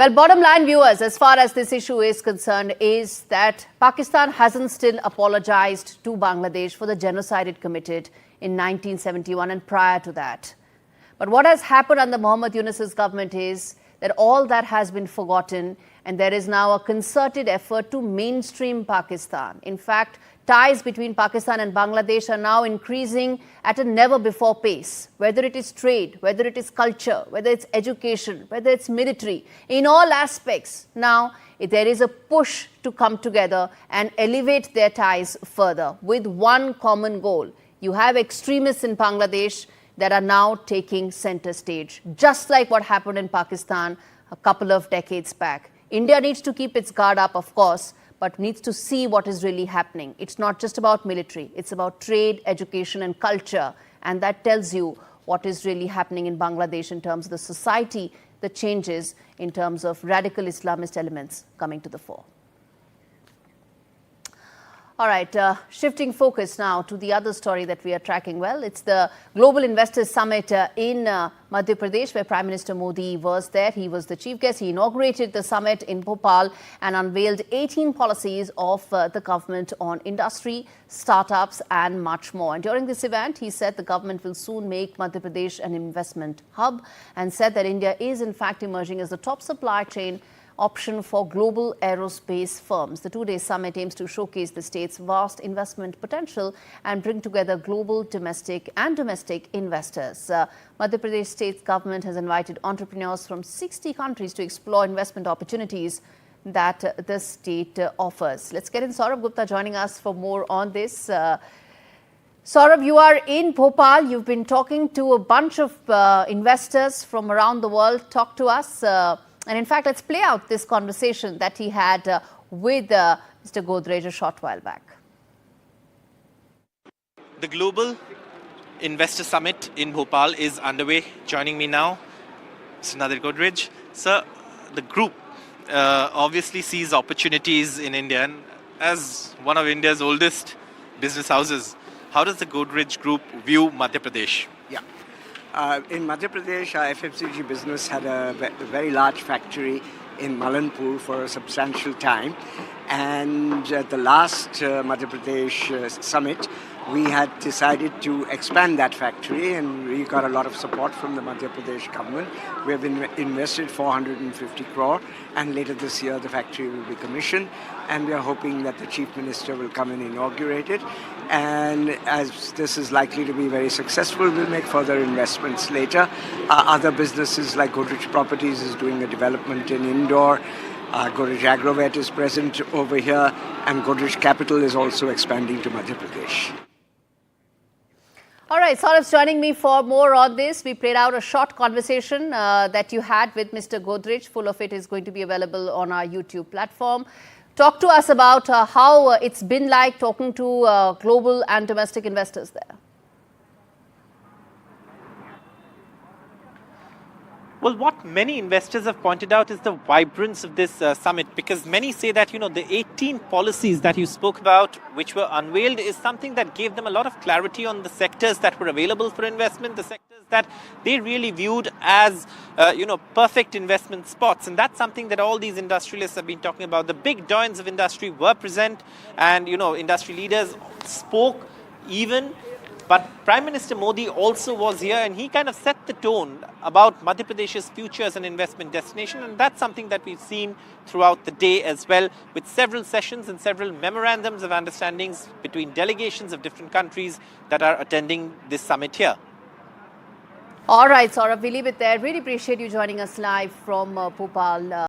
Well, bottom line, viewers, as far as this issue is concerned, is that Pakistan hasn't still apologized to Bangladesh for the genocide it committed in 1971 and prior to that. But what has happened under Muhammad Yunus's government is that all that has been forgotten, and there is now a concerted effort to mainstream Pakistan. In fact, ties between Pakistan and Bangladesh are now increasing at a never-before pace, whether it is trade, whether it is culture, whether it's education, whether it's military, in all aspects. Now, there is a push to come together and elevate their ties further with one common goal. You have extremists in Bangladesh that are now taking center stage, just like what happened in Pakistan a couple of decades back. India needs to keep its guard up, of course, but needs to see what is really happening. It's not just about military, it's about trade, education and culture. And that tells you what is really happening in Bangladesh in terms of the society, the changes in terms of radical Islamist elements coming to the fore. All right, shifting focus now to the other story that we are tracking well. It's the Global Investors Summit in Madhya Pradesh, where Prime Minister Modi was there. He was the chief guest. He inaugurated the summit in Bhopal and unveiled 18 policies of the government on industry, startups and much more. And during this event, he said the government will soon make Madhya Pradesh an investment hub and said that India is in fact emerging as the top supply chain option for global aerospace firms. The two-day summit aims to showcase the state's vast investment potential and bring together global, domestic investors. Madhya Pradesh state government has invited entrepreneurs from 60 countries to explore investment opportunities that the state offers. Let's get in Saurabh Gupta joining us for more on this. Saurabh, you are in Bhopal. You've been talking to a bunch of investors from around the world. Talk to us. And in fact, let's play out this conversation that he had with Mr. Godrej a short while back. The Global Investor Summit in Bhopal is underway. Joining me now, Mr. Nadir Godrej. Sir, the group obviously sees opportunities in India. And as one of India's oldest business houses, how does the Godrej Group view Madhya Pradesh? Yeah. In Madhya Pradesh, our FMCG business had a very large factory in Malanpur for a substantial time. And at the last Madhya Pradesh summit, we had decided to expand that factory, and we got a lot of support from the Madhya Pradesh government. We have invested 450 crore, and later this year the factory will be commissioned, and we are hoping that the Chief Minister will come and inaugurate it. And as this is likely to be very successful, we'll make further investments later. Other businesses like Godrej Properties is doing a development in Indore. Godrej Agrovet is present over here, and Godrej Capital is also expanding to Madhya Pradesh. All right, Saurabh's joining me for more on this. We played out a short conversation that you had with Mr. Godrej. Full of it is going to be available on our YouTube platform. Talk to us about how it's been like talking to global and domestic investors there. Well, what many investors have pointed out is the vibrance of this summit, because many say that, the 18 policies that you spoke about, which were unveiled, is something that gave them a lot of clarity on the sectors that were available for investment, the sectors that they really viewed as, perfect investment spots. And that's something that all these industrialists have been talking about. The big doyens of industry were present, and, industry leaders spoke even. But Prime Minister Modi also was here, and he kind of set the tone about Madhya Pradesh's future as an investment destination. And that's something that we've seen throughout the day as well, with several sessions and several memorandums of understandings between delegations of different countries that are attending this summit here. All right, Saurabh, we leave it there. Really appreciate you joining us live from Bhopal.